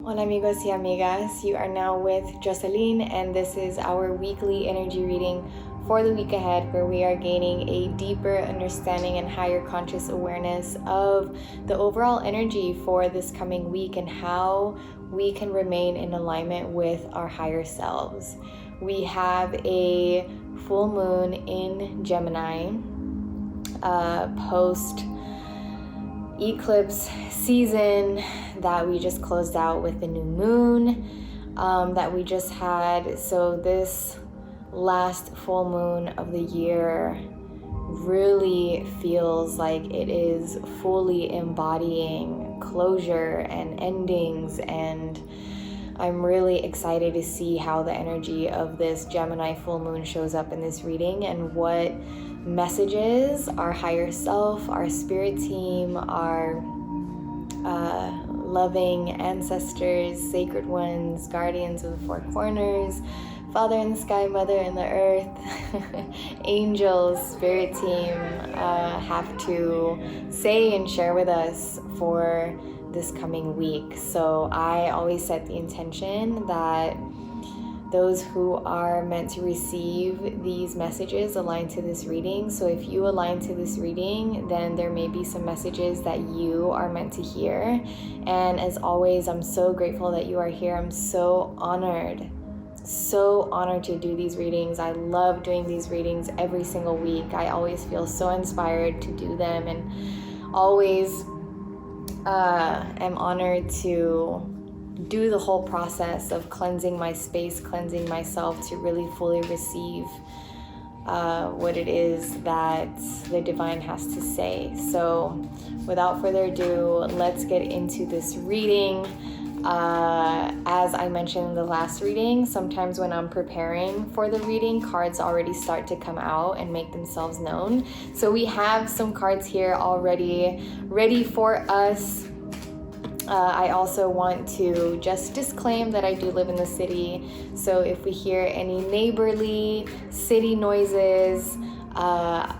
Hola amigos y amigas, you are now with Jocelyn, and this is our weekly energy reading for the week ahead, where we are gaining a deeper understanding and higher conscious awareness of the overall energy for this coming week and how we can remain in alignment with our higher selves. We have a full moon in Gemini, post eclipse season that we just closed out with the new moon that we just had. So this last full moon of the year really feels like it is fully embodying closure and endings, and I'm really excited to see how the energy of this Gemini full moon shows up in this reading and what messages our higher self, our spirit team, our loving ancestors, sacred ones, guardians of the four corners, Father in the sky, Mother in the earth, angels, spirit team have to say and share with us for this coming week. So I always set the intention that those who are meant to receive these messages align to this reading. So if you align to this reading, then there may be some messages that you are meant to hear. And as always, I'm so grateful that you are here. I'm so honored to do these readings. I love doing these readings every single week. I always feel so inspired to do them, and always am honored to do the whole process of cleansing my space, cleansing myself to really fully receive what it is that the divine has to say. So without further ado, let's get into this reading. As I mentioned in the last reading, sometimes when I'm preparing for the reading, cards already start to come out and make themselves known. So we have some cards here already ready for us. I also want to just disclaim that I do live in the city, so if we hear any neighborly city noises,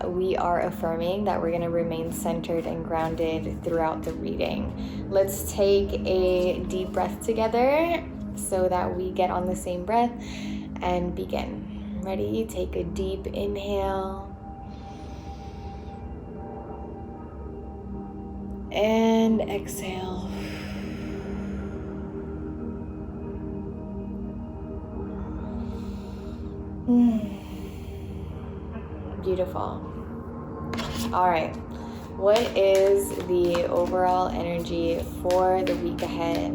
we are affirming that we're going to remain centered and grounded throughout the reading. Let's take a deep breath together so that we get on the same breath and begin. Ready? Take a deep inhale and exhale. Beautiful. All right. What is the overall energy for the week ahead?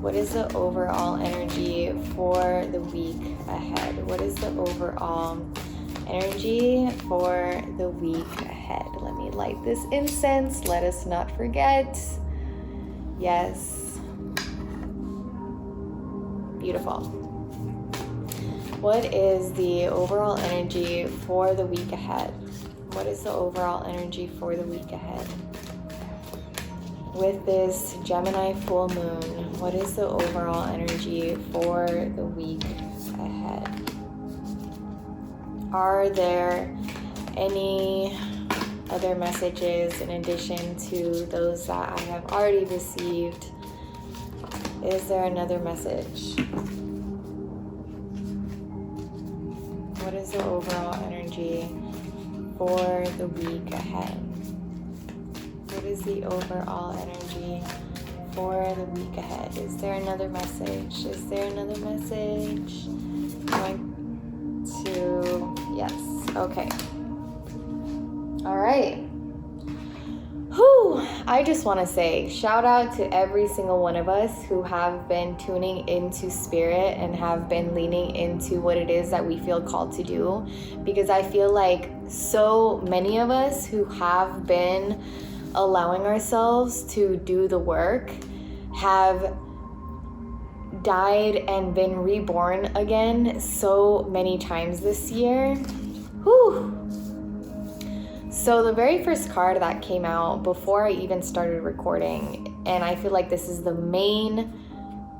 What is the overall energy for the week ahead? What is the overall energy for the week ahead? Let me light this incense. Let us not forget. Yes. Beautiful. What is the overall energy for the week ahead? What is the overall energy for the week ahead? With this Gemini full moon, what is the overall energy for the week ahead? Are there any other messages in addition to those that I have already received? Is there another message? What is the overall energy for the week ahead? What is the overall energy for the week ahead? Is there another message? Is there another message? Yes. Okay. All right. I just want to say shout out to every single one of us who have been tuning into spirit and have been leaning into what it is that we feel called to do, because I feel like so many of us who have been allowing ourselves to do the work have died and been reborn again so many times this year. So the very first card that came out before I even started recording, and I feel like this is the main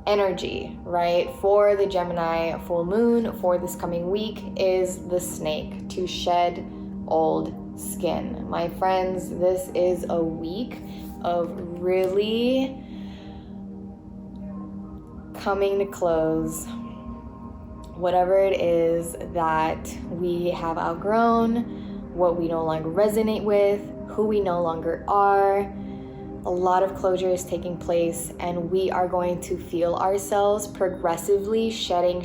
energy, right, for the Gemini full moon for this coming week, is the snake, to shed old skin. My friends, this is a week of really coming to close. Whatever it is that we have outgrown, what we no longer resonate with, who we no longer are, a lot of closure is taking place, and we are going to feel ourselves progressively shedding,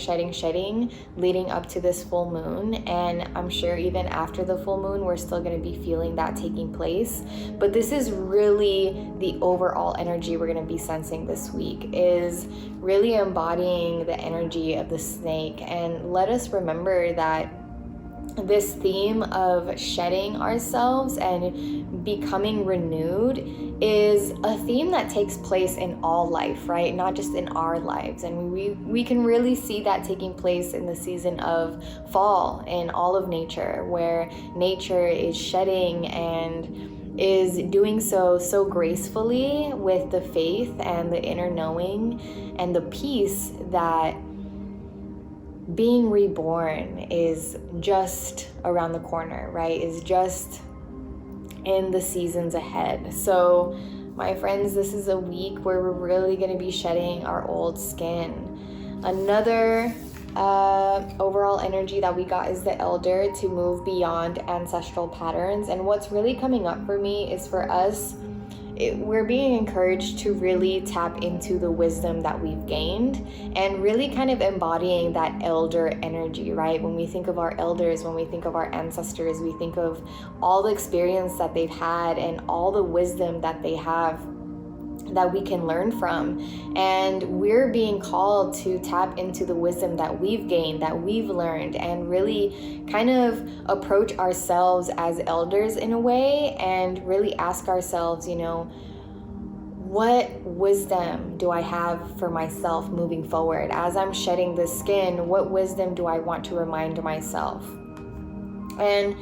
leading up to this full moon. And I'm sure even after the full moon, we're still going to be feeling that taking place. But this is really the overall energy we're going to be sensing this week, is really embodying the energy of the snake. And let us remember that this theme of shedding ourselves and becoming renewed is a theme that takes place in all life, right? Not just in our lives. And we can really see that taking place in the season of fall in all of nature, where nature is shedding and is doing so gracefully with the faith and the inner knowing and the peace that being reborn is just around the corner, right? Is just in the seasons ahead. So my friends, this is a week where we're really going to be shedding our old skin. Another overall energy that we got is the elder, to move beyond ancestral patterns. And what's really coming up for me is for us, we're being encouraged to really tap into the wisdom that we've gained and really kind of embodying that elder energy, right? When we think of our elders, when we think of our ancestors, we think of all the experience that they've had and all the wisdom that they have that we can learn from. And we're being called to tap into the wisdom that we've gained, that we've learned, and really kind of approach ourselves as elders in a way and really ask ourselves, you know, what wisdom do I have for myself moving forward? As I'm shedding this skin, what wisdom do I want to remind myself? And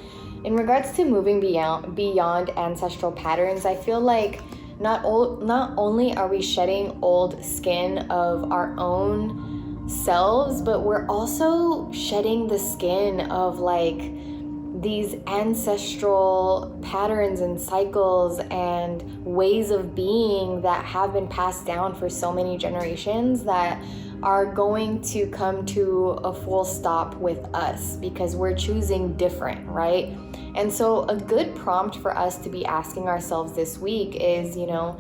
in regards to moving beyond ancestral patterns, I feel like not only are we shedding old skin of our own selves, but we're also shedding the skin of like these ancestral patterns and cycles and ways of being that have been passed down for so many generations that are going to come to a full stop with us because we're choosing different, right? And so a good prompt for us to be asking ourselves this week is, you know,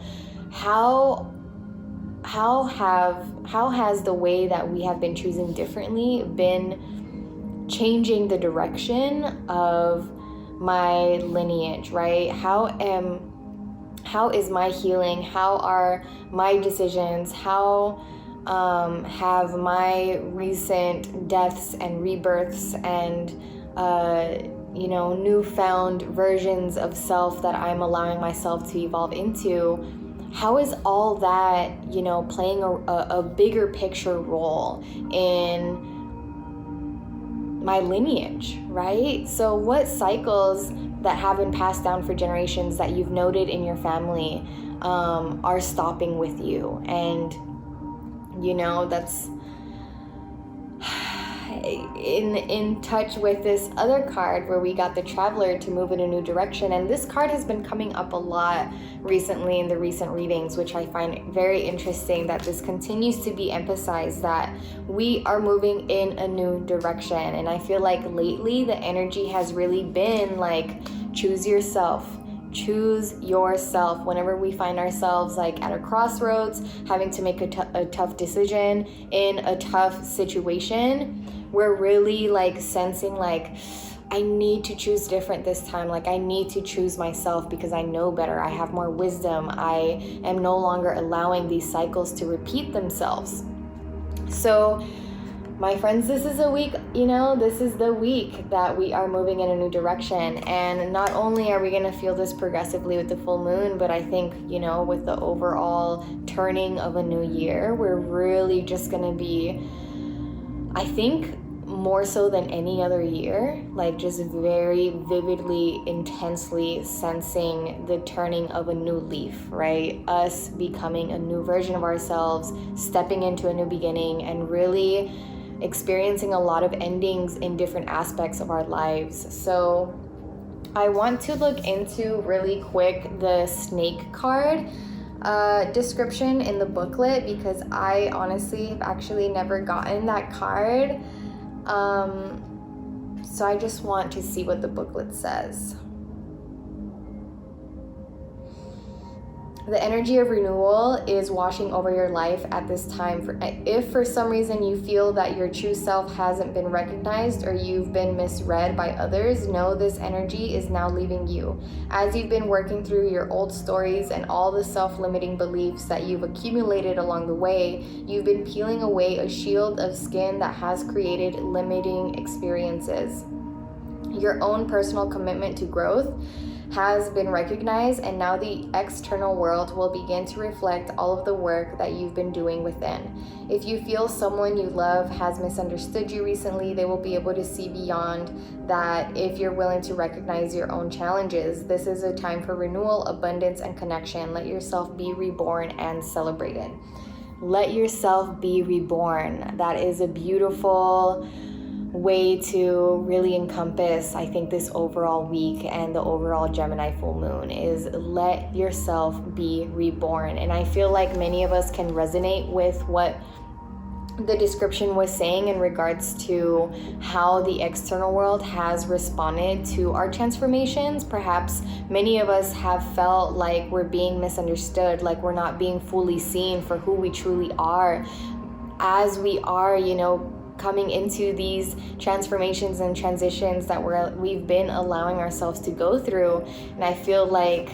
how has the way that we have been choosing differently been changing the direction of my lineage, right? How is my healing? How are my decisions? How have my recent deaths and rebirths and newfound versions of self that I'm allowing myself to evolve into, how is all that, playing a bigger picture role in my lineage, right? So what cycles that have been passed down for generations that you've noted in your family are stopping with you? And that's in touch with this other card where we got the Traveler to move in a new direction. And this card has been coming up a lot recently in the recent readings, which I find very interesting, that this continues to be emphasized, that we are moving in a new direction. And I feel like lately the energy has really been like, choose yourself. Choose yourself. Whenever we find ourselves like at a crossroads, having to make a tough decision in a tough situation, we're really like sensing like, I need to choose different this time. Like I need to choose myself because I know better. I have more wisdom. I am no longer allowing these cycles to repeat themselves. So my friends, this is a week, this is the week that we are moving in a new direction. And not only are we going to feel this progressively with the full moon, but I think, with the overall turning of a new year, we're really just going to be, I think, more so than any other year, like just very vividly, intensely sensing the turning of a new leaf, right? Us becoming a new version of ourselves, stepping into a new beginning, and really experiencing a lot of endings in different aspects of our lives. So I want to look into really quick the snake card. description in the booklet, because I honestly have actually never gotten that card. So I just want to see what the booklet says. The energy of renewal is washing over your life at this time. If for some reason you feel that your true self hasn't been recognized or you've been misread by others, know this energy is now leaving you. As you've been working through your old stories and all the self-limiting beliefs that you've accumulated along the way, you've been peeling away a shield of skin that has created limiting experiences. Your own personal commitment to growth has been recognized, and now the external world will begin to reflect all of the work that you've been doing within. If you feel someone you love has misunderstood you recently, they will be able to see beyond that if you're willing to recognize your own challenges. This is a time for renewal, abundance, and connection. Let yourself be reborn and celebrated. Let yourself be reborn. That is a beautiful way to really encompass, I think, this overall week and the overall Gemini full moon is let yourself be reborn. And I feel like many of us can resonate with what the description was saying in regards to how the external world has responded to our transformations. Perhaps many of us have felt like we're being misunderstood, like we're not being fully seen for who we truly are, as we are, coming into these transformations and transitions that we've been allowing ourselves to go through. And I feel like,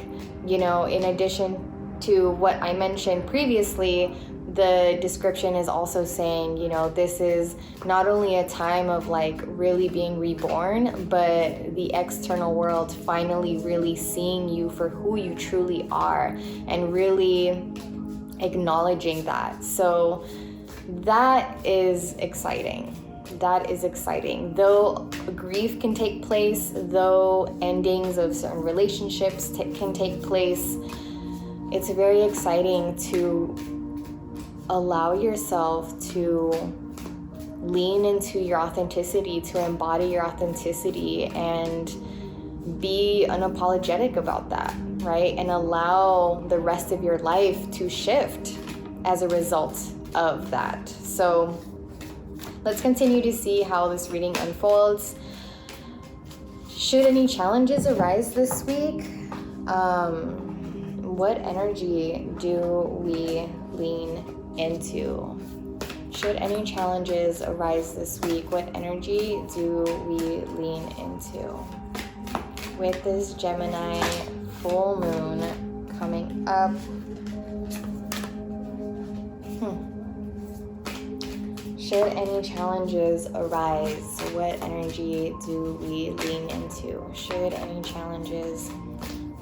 in addition to what I mentioned previously, the description is also saying, this is not only a time of like really being reborn, but the external world finally really seeing you for who you truly are and really acknowledging that. So that is exciting. That is exciting. Though grief can take place, though endings of certain relationships can take place, it's very exciting to allow yourself to lean into your authenticity, to embody your authenticity and be unapologetic about that, right? And allow the rest of your life to shift as a result of that. So let's continue to see how this reading unfolds. Should any challenges arise this week, what energy do we lean into? Should any challenges arise this week, what energy do we lean into? With this Gemini full moon coming up, should any challenges arise, what energy do we lean into? Should any challenges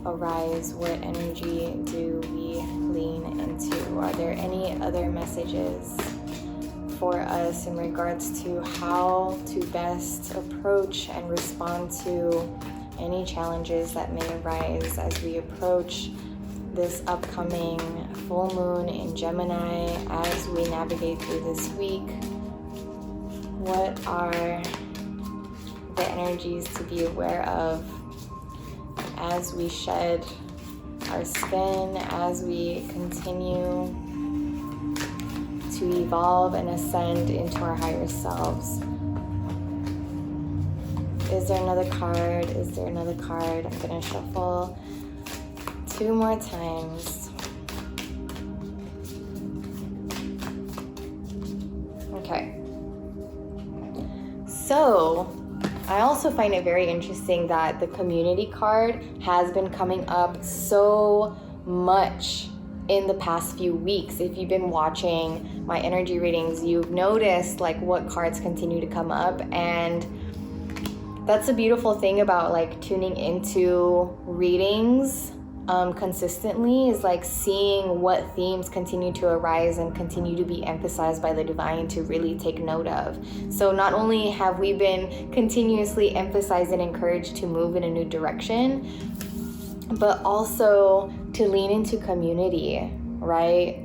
arise, what energy do we lean into? Are there any other messages for us in regards to how to best approach and respond to any challenges that may arise as we approach this upcoming full moon in Gemini, as we navigate through this week? What are the energies to be aware of as we shed our skin, as we continue to evolve and ascend into our higher selves? Is there another card? Is there another card? I'm going to shuffle 2 more times. Okay. So, I also find it very interesting that the community card has been coming up so much in the past few weeks. If you've been watching my energy readings, you've noticed like what cards continue to come up, and that's the beautiful thing about like tuning into readings consistently, is like seeing what themes continue to arise and continue to be emphasized by the divine to really take note of. So not only have we been continuously emphasized and encouraged to move in a new direction, but also to lean into community, right?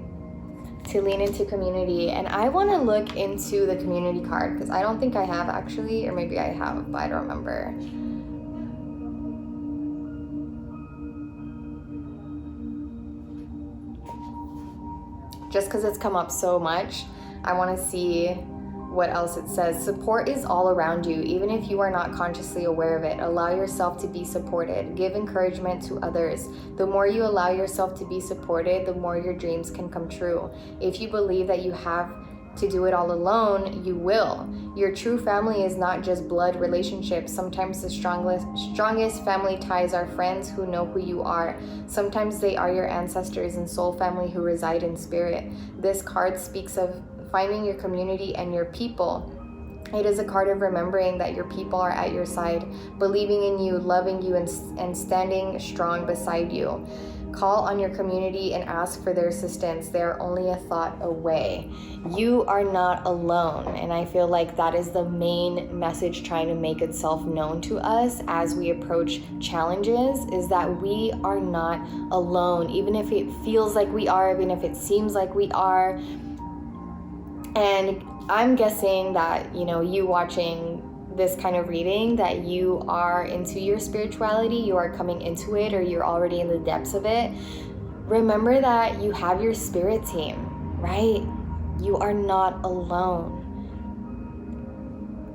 To lean into community. And I want to look into the community card because I don't think I have actually, or maybe I have, but I don't remember. just because it's come up so much, I want to see what else it says. Support is all around you, even if you are not consciously aware of it. Allow yourself to be supported. Give encouragement to others. The more you allow yourself to be supported, the more your dreams can come true. If you believe that you have to do it all alone, you will. Your true family is not just blood relationships. Sometimes the strongest family ties are friends who know who you are. Sometimes they are your ancestors and soul family who reside in spirit. This card speaks of finding your community and your people. It is a card of remembering that your people are at your side, believing in you, loving you, and standing strong beside you. Call on your community and ask for their assistance. They are only a thought away. You are not alone. And I feel like that is the main message trying to make itself known to us as we approach challenges, is that we are not alone. Even if it feels like we are, even if it seems like we are. And I'm guessing that, you watching this kind of reading, that you are into your spirituality, you are coming into it, or you're already in the depths of it. Remember that you have your spirit team, right? You are not alone.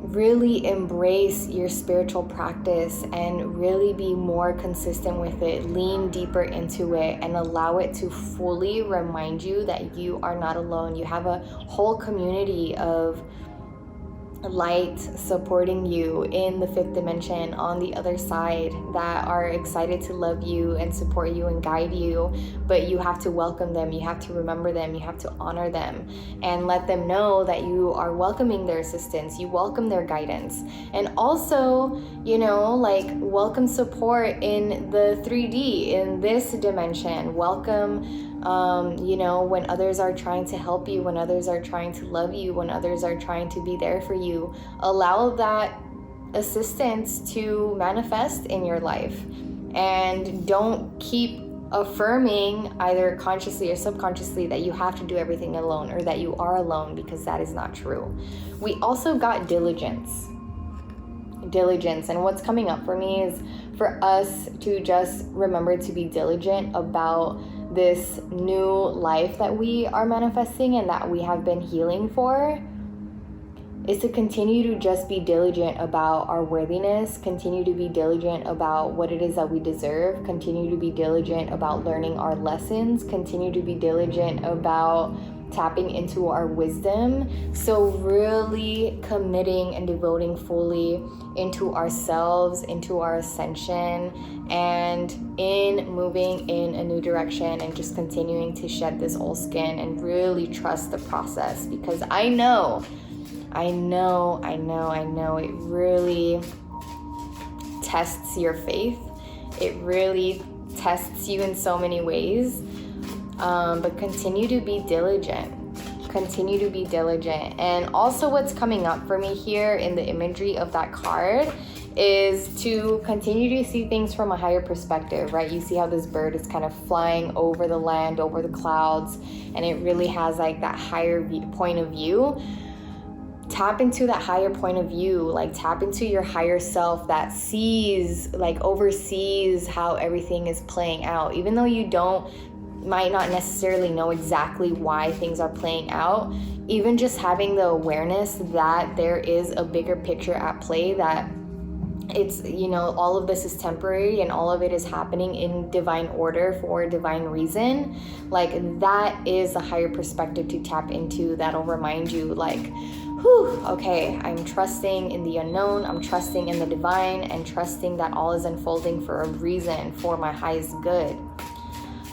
Really embrace your spiritual practice and really be more consistent with it. Lean deeper into it and allow it to fully remind you that you are not alone. You have a whole community of light supporting you in the fifth dimension on the other side that are excited to love you and support you and guide you, but you have to welcome them, you have to remember them, you have to honor them and let them know that you are welcoming their assistance, you welcome their guidance, and also welcome support in the 3D, in this dimension. Welcome when others are trying to help you, when others are trying to love you, when others are trying to be there for you. Allow that assistance to manifest in your life, and don't keep affirming either consciously or subconsciously that you have to do everything alone or that you are alone, because that is not true. We also got diligence, and what's coming up for me is for us to just remember to be diligent about this new life that we are manifesting and that we have been healing for, is to continue to just be diligent about our worthiness, continue to be diligent about what it is that we deserve, continue to be diligent about learning our lessons, continue to be diligent about tapping into our wisdom. So really committing and devoting fully into ourselves, into our ascension, and in moving in a new direction, and just continuing to shed this old skin and really trust the process, because I know it really tests your faith. It really tests you in so many ways. But continue to be diligent. And also what's coming up for me here in the imagery of that card is to continue to see things from a higher perspective, right? You see how this bird is kind of flying over the land, over the clouds, and it really has like that higher point of view. Tap into that higher point of view, tap into your higher self that sees, oversees how everything is playing out. Even though you might not necessarily know exactly why things are playing out, even just having the awareness that there is a bigger picture at play, that it's, all of this is temporary and all of it is happening in divine order for a divine reason. That is a higher perspective to tap into. That'll remind you okay, I'm trusting in the unknown, I'm trusting in the divine, and trusting that all is unfolding for a reason, for my highest good.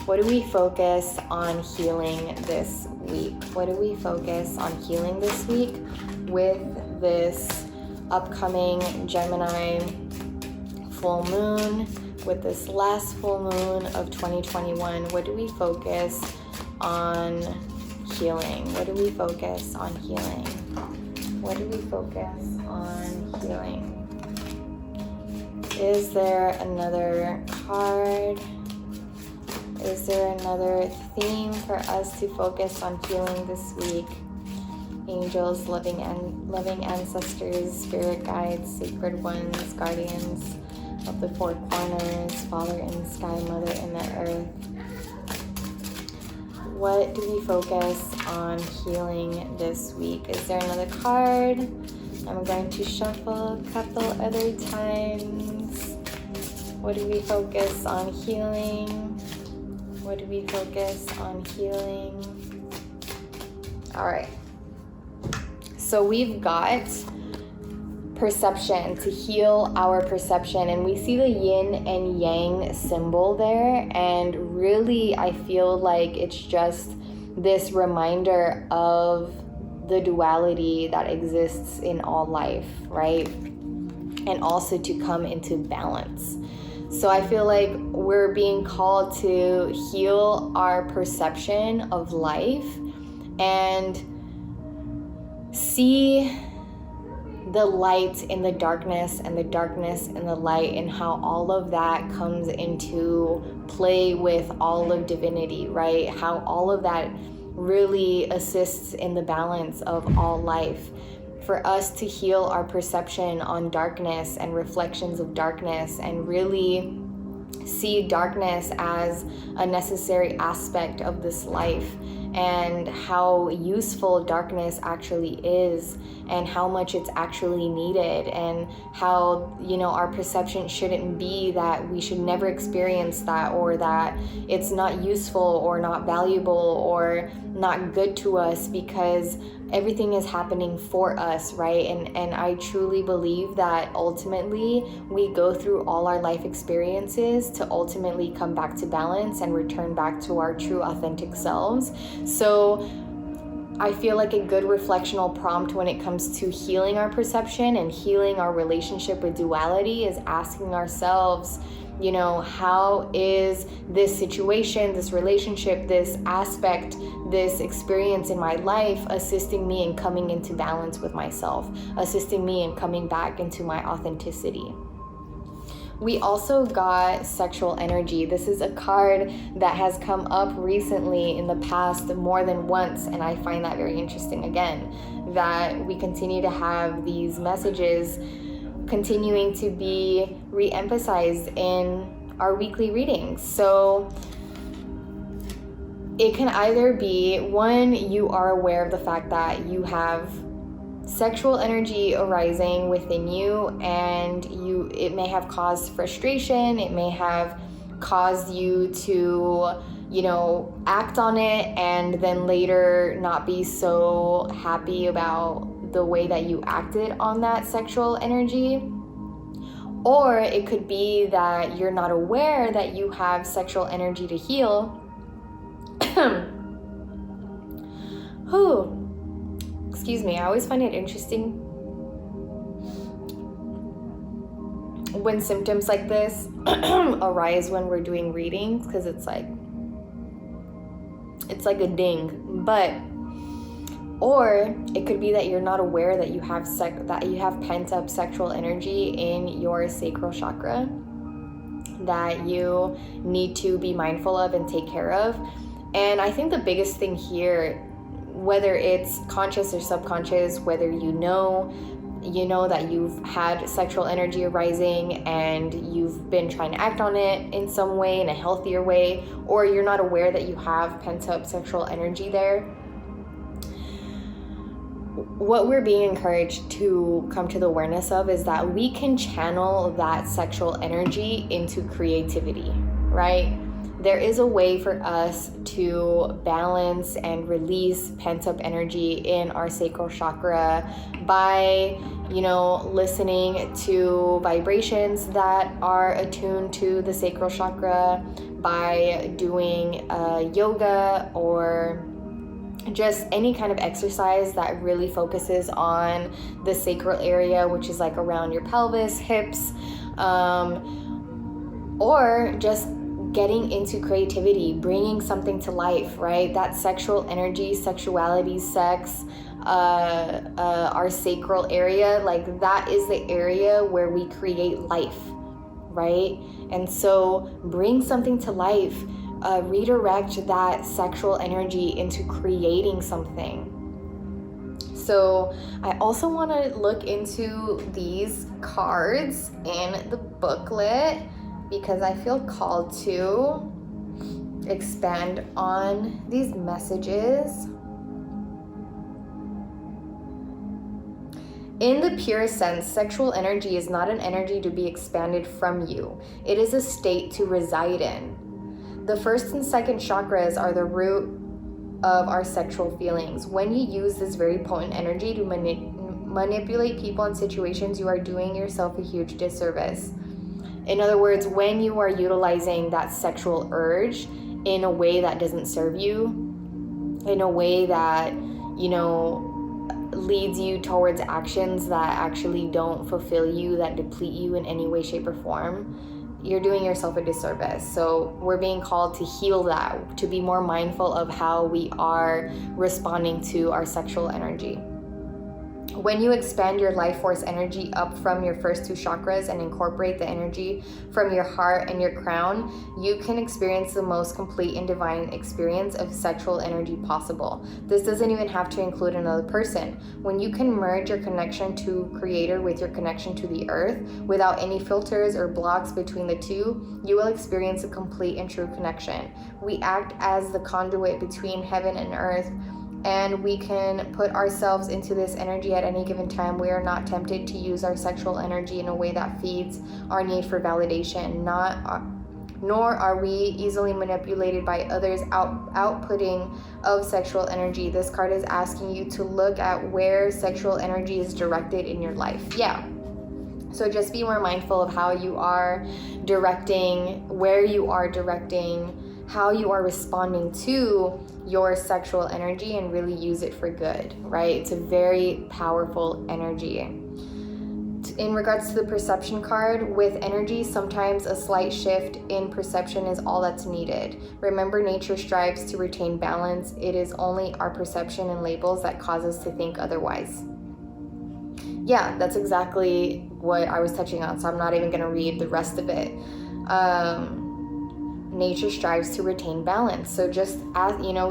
What do we focus on healing this week? What do we focus on healing this week with this upcoming Gemini full moon, with this last full moon of 2021? What do we focus on healing? What do we focus on healing? What do we focus on healing? Is there another card? Is there another theme for us to focus on healing this week? Angels, loving ancestors, spirit guides, sacred ones, guardians of the four corners, Father in the sky, Mother in the earth. What do we focus on healing this week? Is there another card? I'm going to shuffle a couple other times. What do we focus on healing? What do we focus on healing? All right. So we've got perception, to heal our perception, and we see the yin and yang symbol there, and really I feel like it's just this reminder of the duality that exists in all life, right? And also to come into balance. So I feel like we're being called to heal our perception of life and see the light in the darkness and the darkness in the light, and how all of that comes into play with all of divinity, right? How all of that really assists in the balance of all life. For us to heal our perception on darkness and reflections of darkness, and really see darkness as a necessary aspect of this life, and how useful darkness actually is, and how much it's actually needed, and how, you know, our perception shouldn't be that we should never experience that, or that it's not useful or not valuable or not good to us, because everything is happening for us, right? And I truly believe that ultimately we go through all our life experiences to ultimately come back to balance and return back to our true authentic selves. So I feel like a good reflectional prompt when it comes to healing our perception and healing our relationship with duality is asking ourselves, you know, how is this situation, this relationship, this aspect, this experience in my life assisting me in coming into balance with myself, assisting me in coming back into my authenticity? We also got sexual energy. This is a card that has come up recently in the past more than once, and I find that very interesting again, that we continue to have these messages continuing to be re-emphasized in our weekly readings. So it can either be, one, you are aware of the fact that you have sexual energy arising within you, and it may have caused frustration, it may have caused you to, you know, act on it and then later not be so happy about the way that you acted on that sexual energy. Or it could be that you're not aware that you have sexual energy to heal. Excuse me, I always find it interesting when symptoms like this arise when we're doing readings, because it's like a ding. But or it could be that you're not aware that you have pent up sexual energy in your sacral chakra that you need to be mindful of and take care of. And I think the biggest thing here, whether it's conscious or subconscious, whether you know that you've had sexual energy arising and you've been trying to act on it in some way, in a healthier way, or you're not aware that you have pent up sexual energy there, what we're being encouraged to come to the awareness of is that we can channel that sexual energy into creativity, right? There is a way for us to balance and release pent-up energy in our sacral chakra by, listening to vibrations that are attuned to the sacral chakra, by doing yoga, or just any kind of exercise that really focuses on the sacral area, which is like around your pelvis, hips, or just getting into creativity, bringing something to life, right? That sexual energy, sexuality, sex, our sacral area, like that is the area where we create life, right? And so bring something to life, redirect that sexual energy into creating something. So I also want to look into these cards in the booklet because I feel called to. expand on these messages. In the purest sense, sexual energy is not an energy to be expanded from you. It is a state to reside in. The first and second chakras are the root of our sexual feelings. When you use this very potent energy to manipulate people and situations, you are doing yourself a huge disservice. In other words, when you are utilizing that sexual urge in a way that doesn't serve you, in a way that, leads you towards actions that actually don't fulfill you, that deplete you in any way, shape, or form, you're doing yourself a disservice. So we're being called to heal that, to be more mindful of how we are responding to our sexual energy. When you expand your life force energy up from your first two chakras and incorporate the energy from your heart and your crown, you can experience the most complete and divine experience of sexual energy possible. This doesn't even have to include another person. When you can merge your connection to Creator with your connection to the earth without any filters or blocks between the two, you will experience a complete and true connection. We act as the conduit between heaven and earth, and we can put ourselves into this energy at any given time. We are not tempted to use our sexual energy in a way that feeds our need for validation, nor are we easily manipulated by others' outputting of sexual energy. This card is asking you to look at where sexual energy is directed in your life. Yeah. So just be more mindful of how you are directing, where you are directing, how you are responding to your sexual energy, and really use it for good, right? It's a very powerful energy. In regards to the perception card, with energy, sometimes a slight shift in perception is all that's needed. Remember, nature strives to retain balance. It is only our perception and labels that cause us to think otherwise. Yeah, that's exactly what I was touching on, so I'm not even going to read the rest of it. Nature strives to retain balance. So just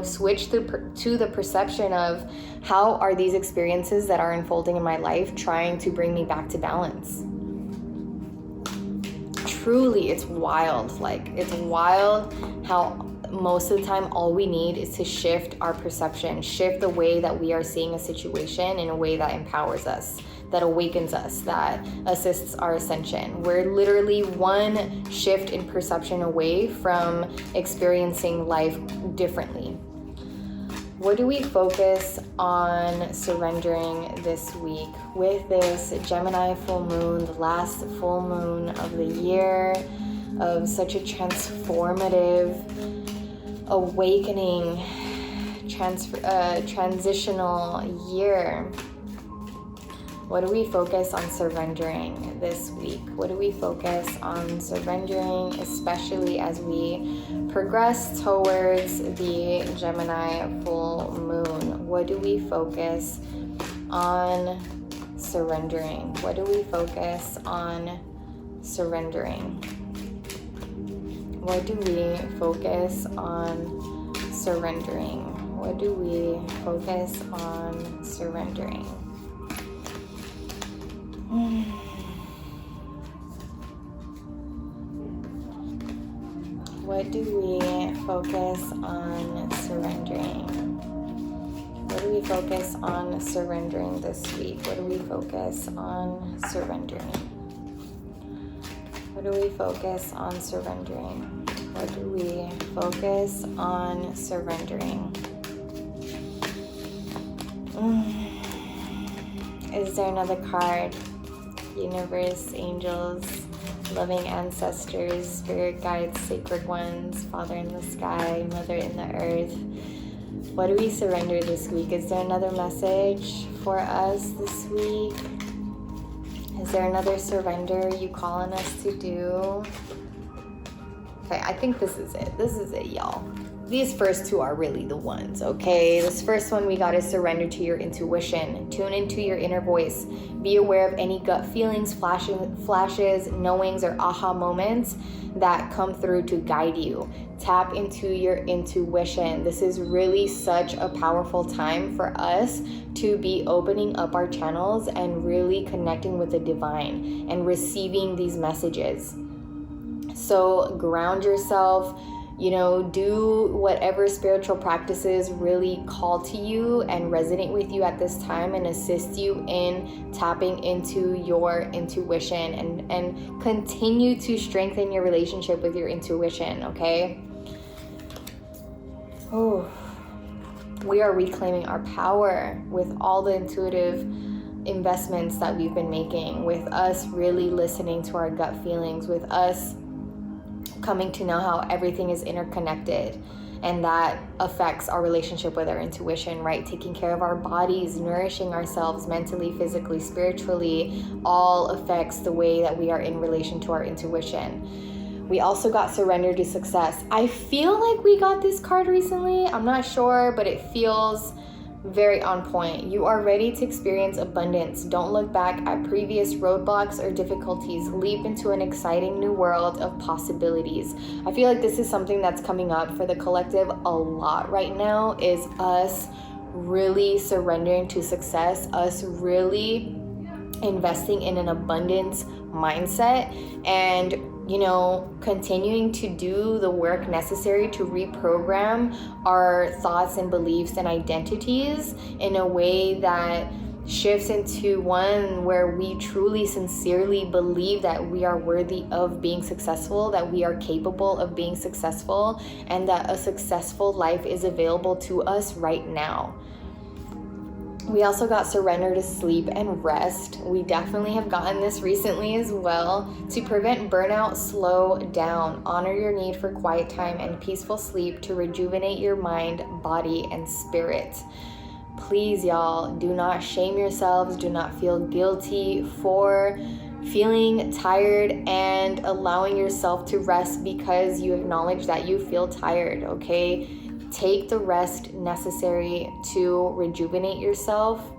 switch to the perception of how are these experiences that are unfolding in my life trying to bring me back to balance. Truly, it's wild. It's wild how most of the time all we need is to shift our perception, shift the way that we are seeing a situation in a way that empowers us, that awakens us, that assists our ascension. We're literally one shift in perception away from experiencing life differently. What do we focus on surrendering this week with this Gemini full moon, the last full moon of the year, of such a transformative, awakening, transitional year? What do we focus on surrendering this week? What do we focus on surrendering, especially as we progress towards the Gemini full moon? What do we focus on surrendering? What do we focus on surrendering? What do we focus on surrendering? What do we focus on surrendering? What do we focus on surrendering? What do we focus on surrendering this week? What do we focus on surrendering? What do we focus on surrendering? What do we focus on surrendering? Is there another card? Universe, angels, loving ancestors, spirit guides, sacred ones, Father in the sky, Mother in the earth. What do we surrender this week? Is there another message for us this week? Is there another surrender you calling us to do? Okay, I think this is it. This is it, y'all. These first two are really the ones, okay? This first one, we gotta surrender to your intuition. Tune into your inner voice. Be aware of any gut feelings, flashes, knowings, or aha moments that come through to guide you. Tap into your intuition. This is really such a powerful time for us to be opening up our channels and really connecting with the divine and receiving these messages. So ground yourself, Do whatever spiritual practices really call to you and resonate with you at this time and assist you in tapping into your intuition, and continue to strengthen your relationship with your intuition, okay? Oh, we are reclaiming our power with all the intuitive investments that we've been making, with us really listening to our gut feelings, with us coming to know how everything is interconnected, and that affects our relationship with our intuition, right? Taking care of our bodies, nourishing ourselves mentally, physically, spiritually, all affects the way that we are in relation to our intuition. We also got surrender to success. I feel like we got this card recently. I'm not sure, but it feels very on point. You are ready to experience abundance. Don't look back at previous roadblocks or difficulties. Leap into an exciting new world of possibilities. I feel like this is something that's coming up for the collective a lot right now, is us really surrendering to success, us really investing in an abundance mindset, and continuing to do the work necessary to reprogram our thoughts and beliefs and identities in a way that shifts into one where we truly, sincerely believe that we are worthy of being successful, that we are capable of being successful, and that a successful life is available to us right now. We also got surrender to sleep and rest. We definitely have gotten this recently as well. To prevent burnout, slow down. Honor your need for quiet time and peaceful sleep to rejuvenate your mind, body, and spirit. Please, y'all, do not shame yourselves. Do not feel guilty for feeling tired and allowing yourself to rest because you acknowledge that you feel tired, okay? Take the rest necessary to rejuvenate yourself,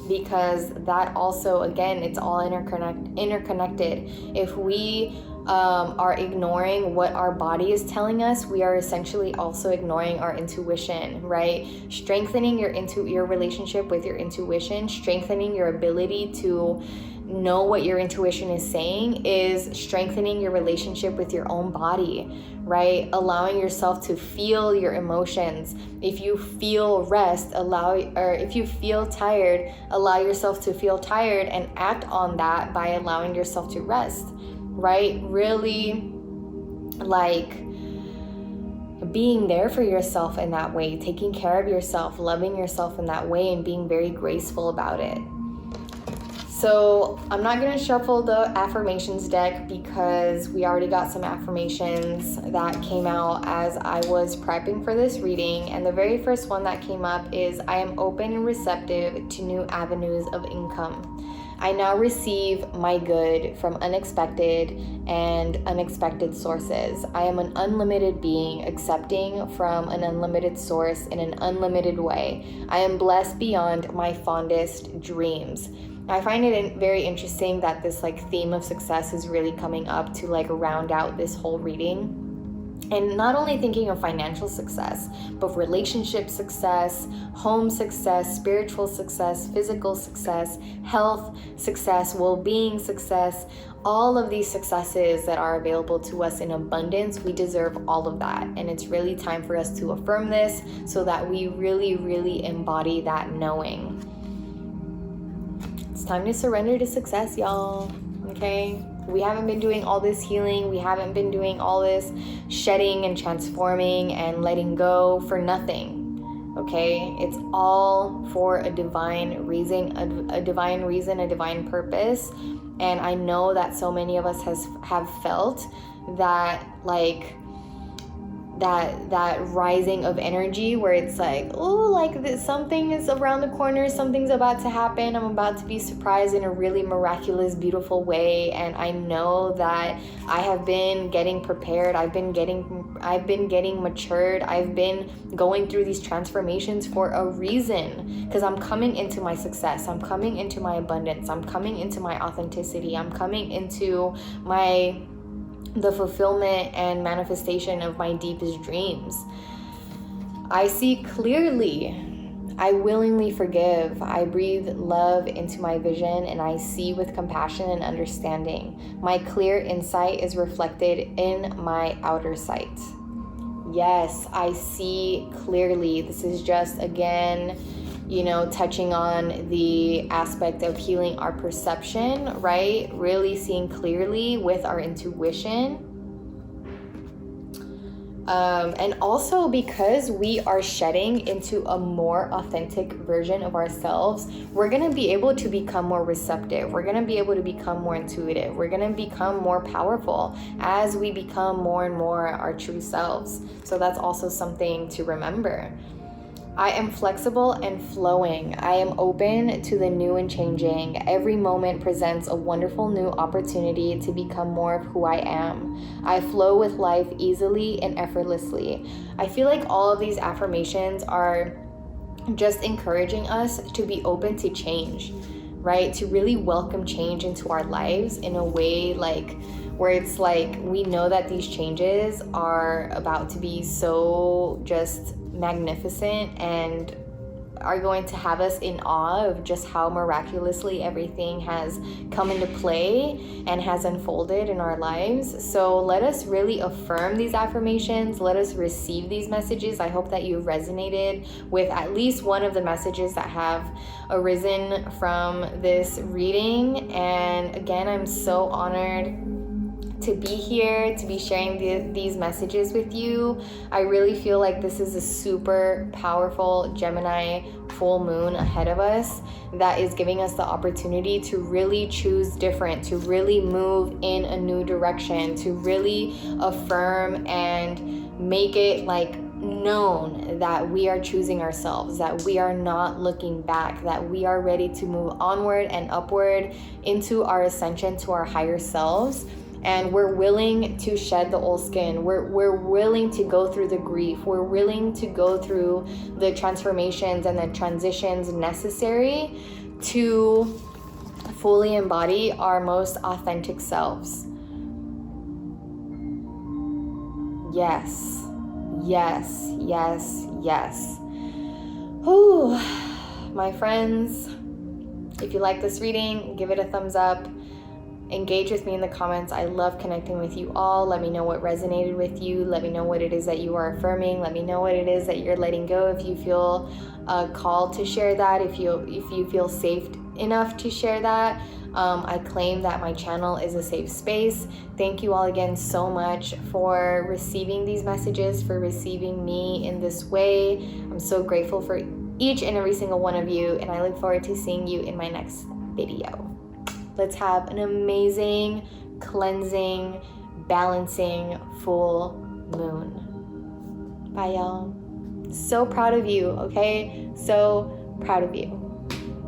because that also, again, it's all interconnected. If we are ignoring what our body is telling us, we are essentially also ignoring our intuition, right? Strengthening your relationship with your intuition, strengthening your ability to know what your intuition is saying, is strengthening your relationship with your own body, right? Allowing yourself to feel your emotions. If you feel if you feel tired, allow yourself to feel tired and act on that by allowing yourself to rest, right? Really, being there for yourself in that way, taking care of yourself, loving yourself in that way, and being very graceful about it. So I'm not going to shuffle the affirmations deck because we already got some affirmations that came out as I was prepping for this reading. And the very first one that came up is, I am open and receptive to new avenues of income. I now receive my good from unexpected and unexpected sources. I am an unlimited being, accepting from an unlimited source in an unlimited way. I am blessed beyond my fondest dreams. I find it very interesting that this theme of success is really coming up to round out this whole reading. And not only thinking of financial success, but relationship success, home success, spiritual success, physical success, health success, well-being success, all of these successes that are available to us in abundance. We deserve all of that. And it's really time for us to affirm this so that we really, really embody that knowing. It's time to surrender to success, y'all. Okay? We haven't been doing all this healing. We haven't been doing all this shedding and transforming and letting go for nothing. Okay? It's all for a divine reason, a divine purpose. And I know that so many of us have felt that that rising of energy where it's something is around the corner, something's about to happen, I'm about to be surprised in a really miraculous, beautiful way. And I know that I have been getting prepared, I've been getting matured, I've been going through these transformations for a reason, because I'm coming into my success, I'm coming into my abundance, I'm coming into my authenticity, I'm coming into the fulfillment and manifestation of my deepest dreams. I see clearly. I willingly forgive. I breathe love into my vision, and I see with compassion and understanding. My clear insight is reflected in my outer sight. Yes, I see clearly. This is just, again, touching on the aspect of healing our perception, right? Really seeing clearly with our intuition. And also because we are shedding into a more authentic version of ourselves, we're going to be able to become more receptive. We're going to be able to become more intuitive. We're going to become more powerful as we become more and more our true selves. So that's also something to remember. I am flexible and flowing. I am open to the new and changing. Every moment presents a wonderful new opportunity to become more of who I am. I flow with life easily and effortlessly. I feel like all of these affirmations are just encouraging us to be open to change, right? To really welcome change into our lives in a way where it's like we know that these changes are about to be so just magnificent and are going to have us in awe of just how miraculously everything has come into play and has unfolded in our lives. So let us really affirm these affirmations. Let us receive these messages. I hope that you resonated with at least one of the messages that have arisen from this reading. And again, I'm so honored to be here, to be sharing these messages with you. I really feel like this is a super powerful Gemini full moon ahead of us that is giving us the opportunity to really choose different, to really move in a new direction, to really affirm and make it known that we are choosing ourselves, that we are not looking back, that we are ready to move onward and upward into our ascension to our higher selves. And we're willing to shed the old skin. We're willing to go through the grief. We're willing to go through the transformations and the transitions necessary to fully embody our most authentic selves. Yes, yes, yes, yes. Whew. My friends, if you like this reading, give it a thumbs up. Engage with me in the comments. I love connecting with you all. Let me know what resonated with you. Let me know what it is that you are affirming. Let me know what it is that you're letting go. If you feel called to share that, if you feel safe enough to share that, I claim that my channel is a safe space. Thank you all again so much for receiving these messages, for receiving me in this way. I'm so grateful for each and every single one of you, and I look forward to seeing you in my next video. Let's have an amazing, cleansing, balancing full moon. Bye, y'all. So proud of you, okay? So proud of you.